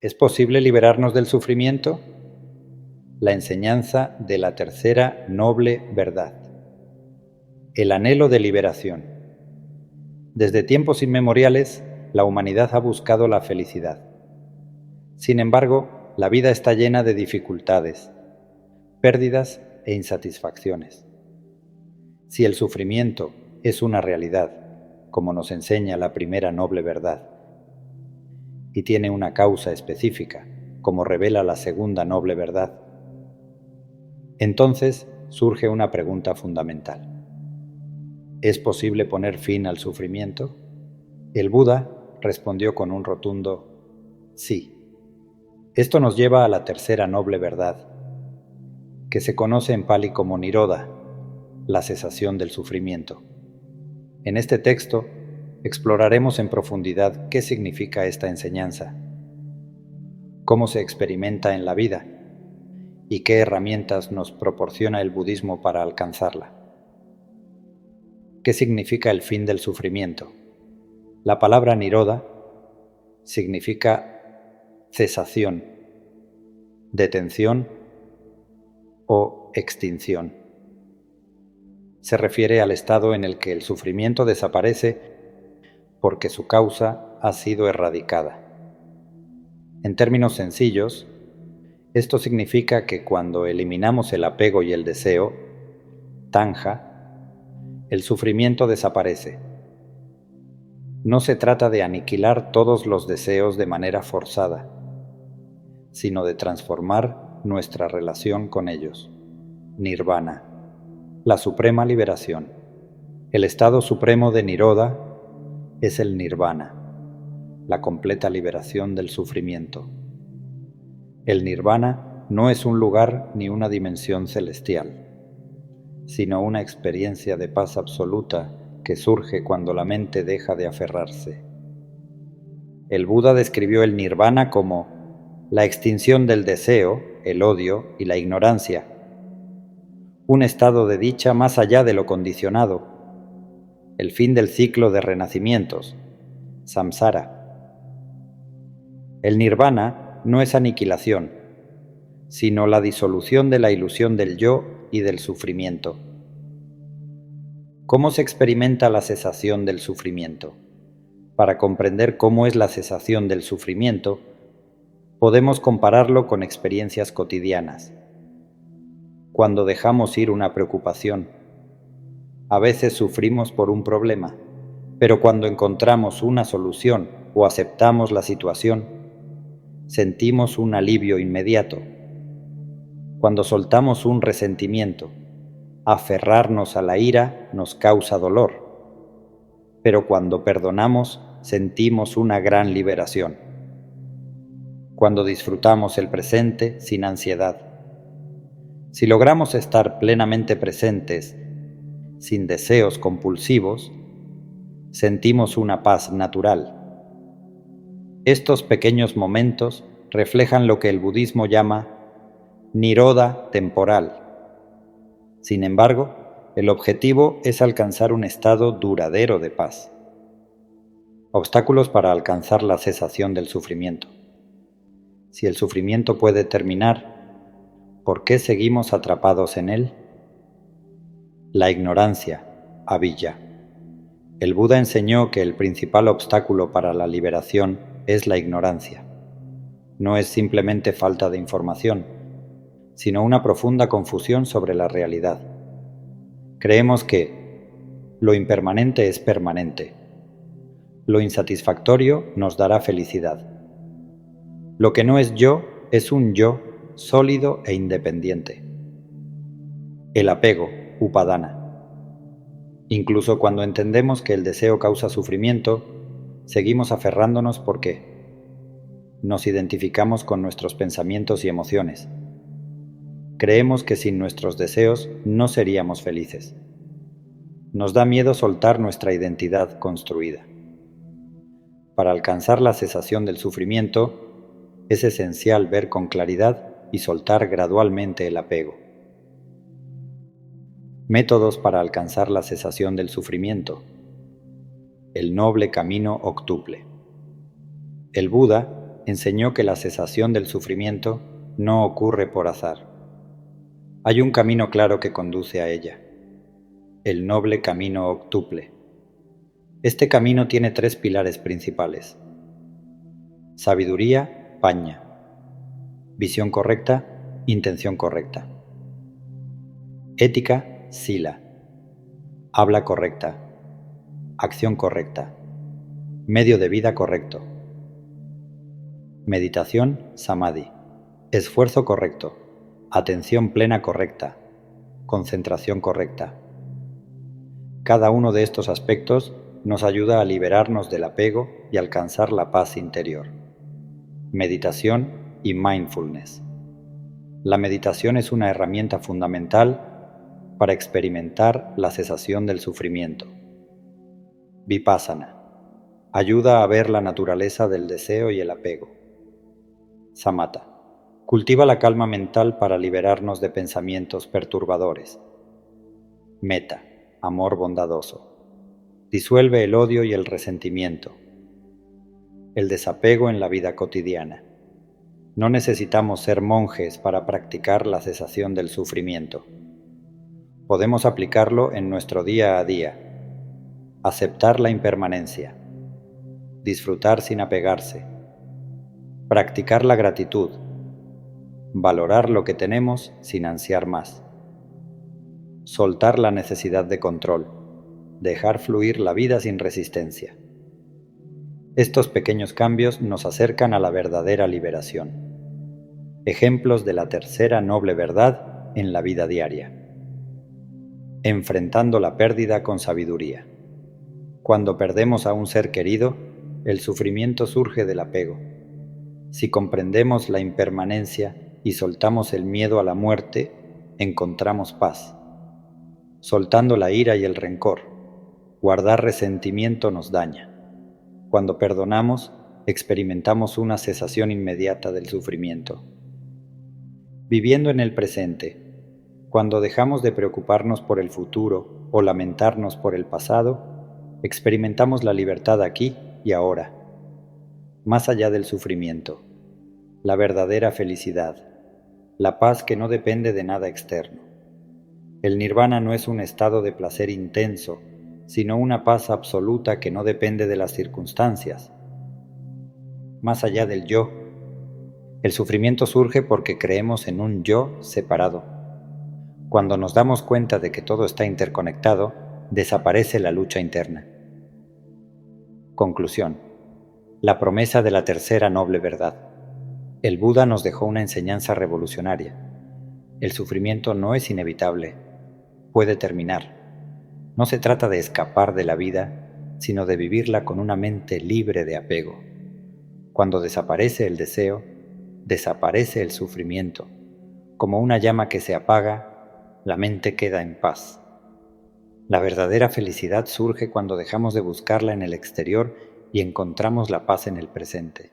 ¿Es posible liberarnos del sufrimiento? La enseñanza de la tercera noble verdad. El anhelo de liberación. Desde tiempos inmemoriales, la humanidad ha buscado la felicidad. Sin embargo, la vida está llena de dificultades, pérdidas e insatisfacciones. Si el sufrimiento es una realidad, como nos enseña la primera noble verdad, y tiene una causa específica, como revela la segunda noble verdad, entonces surge una pregunta fundamental. ¿Es posible poner fin al sufrimiento? El Buda respondió con un rotundo sí. Esto nos lleva a la tercera noble verdad, que se conoce en Pali como Nirodha, la cesación del sufrimiento. En este texto exploraremos en profundidad qué significa esta enseñanza, cómo se experimenta en la vida y qué herramientas nos proporciona el budismo para alcanzarla. ¿Qué significa el fin del sufrimiento? La palabra Nirodha significa cesación, detención o extinción. Se refiere al estado en el que el sufrimiento desaparece porque su causa ha sido erradicada. En términos sencillos, esto significa que cuando eliminamos el apego y el deseo, tanja, el sufrimiento desaparece. No se trata de aniquilar todos los deseos de manera forzada, sino de transformar nuestra relación con ellos. Nirvana, la suprema liberación. El estado supremo de Nirodha es el Nirvana, la completa liberación del sufrimiento. El Nirvana no es un lugar ni una dimensión celestial, sino una experiencia de paz absoluta que surge cuando la mente deja de aferrarse. El Buda describió el Nirvana como la extinción del deseo, el odio y la ignorancia, un estado de dicha más allá de lo condicionado, el fin del ciclo de renacimientos, samsara. El Nirvana no es aniquilación, sino la disolución de la ilusión del yo y del sufrimiento. ¿Cómo se experimenta la cesación del sufrimiento? Para comprender cómo es la cesación del sufrimiento, podemos compararlo con experiencias cotidianas. Cuando dejamos ir una preocupación, a veces sufrimos por un problema, pero cuando encontramos una solución o aceptamos la situación, sentimos un alivio inmediato. Cuando soltamos un resentimiento, aferrarnos a la ira nos causa dolor, pero cuando perdonamos sentimos una gran liberación. Cuando disfrutamos el presente sin ansiedad. Si logramos estar plenamente presentes, sin deseos compulsivos, sentimos una paz natural. Estos pequeños momentos reflejan lo que el budismo llama Nirodha temporal. Sin embargo, el objetivo es alcanzar un estado duradero de paz. Obstáculos para alcanzar la cesación del sufrimiento. Si el sufrimiento puede terminar, ¿por qué seguimos atrapados en él? La ignorancia, avijja. El Buda enseñó que el principal obstáculo para la liberación es la ignorancia. No es simplemente falta de información, sino una profunda confusión sobre la realidad. Creemos que lo impermanente es permanente. Lo insatisfactorio nos dará felicidad. Lo que no es yo es un yo sólido e independiente. El apego, upadana. Incluso cuando entendemos que el deseo causa sufrimiento, seguimos aferrándonos porque nos identificamos con nuestros pensamientos y emociones. Creemos que sin nuestros deseos no seríamos felices. Nos da miedo soltar nuestra identidad construida. Para alcanzar la cesación del sufrimiento, es esencial ver con claridad y soltar gradualmente el apego. Métodos para alcanzar la cesación del sufrimiento. El noble camino octuple. El Buda enseñó que la cesación del sufrimiento no ocurre por azar. Hay un camino claro que conduce a ella, el noble camino octuple. Este camino tiene 3 pilares principales: sabiduría, paña; visión correcta, intención correcta; ética, sila; habla correcta, acción correcta; medio de vida correcto; meditación, samadhi; esfuerzo correcto, atención plena correcta, concentración correcta. Cada uno de estos aspectos nos ayuda a liberarnos del apego y alcanzar la paz interior. Meditación y mindfulness. La meditación es una herramienta fundamental para experimentar la cesación del sufrimiento. Vipassana. Ayuda a ver la naturaleza del deseo y el apego. Samatha. Cultiva la calma mental para liberarnos de pensamientos perturbadores. Metta. Amor bondadoso. Disuelve el odio y el resentimiento. El desapego en la vida cotidiana. No necesitamos ser monjes para practicar la cesación del sufrimiento. Podemos aplicarlo en nuestro día a día. Aceptar la impermanencia. Disfrutar sin apegarse. Practicar la gratitud. Valorar lo que tenemos sin ansiar más. Soltar la necesidad de control. Dejar fluir la vida sin resistencia. Estos pequeños cambios nos acercan a la verdadera liberación. Ejemplos de la tercera noble verdad en la vida diaria. Enfrentando la pérdida con sabiduría. Cuando perdemos a un ser querido, el sufrimiento surge del apego. Si comprendemos la impermanencia y soltamos el miedo a la muerte, encontramos paz. Soltando la ira y el rencor, guardar resentimiento nos daña. Cuando perdonamos, experimentamos una cesación inmediata del sufrimiento. Viviendo en el presente, cuando dejamos de preocuparnos por el futuro o lamentarnos por el pasado, experimentamos la libertad aquí y ahora, más allá del sufrimiento, la verdadera felicidad, la paz que no depende de nada externo. El nirvana no es un estado de placer intenso, sino una paz absoluta que no depende de las circunstancias. Más allá del yo, el sufrimiento surge porque creemos en un yo separado. Cuando nos damos cuenta de que todo está interconectado, desaparece la lucha interna. Conclusión. La promesa de la tercera noble verdad. El Buda nos dejó una enseñanza revolucionaria. El sufrimiento no es inevitable, puede terminar. No se trata de escapar de la vida, sino de vivirla con una mente libre de apego. Cuando desaparece el deseo, desaparece el sufrimiento. Como una llama que se apaga, la mente queda en paz. La verdadera felicidad surge cuando dejamos de buscarla en el exterior y encontramos la paz en el presente.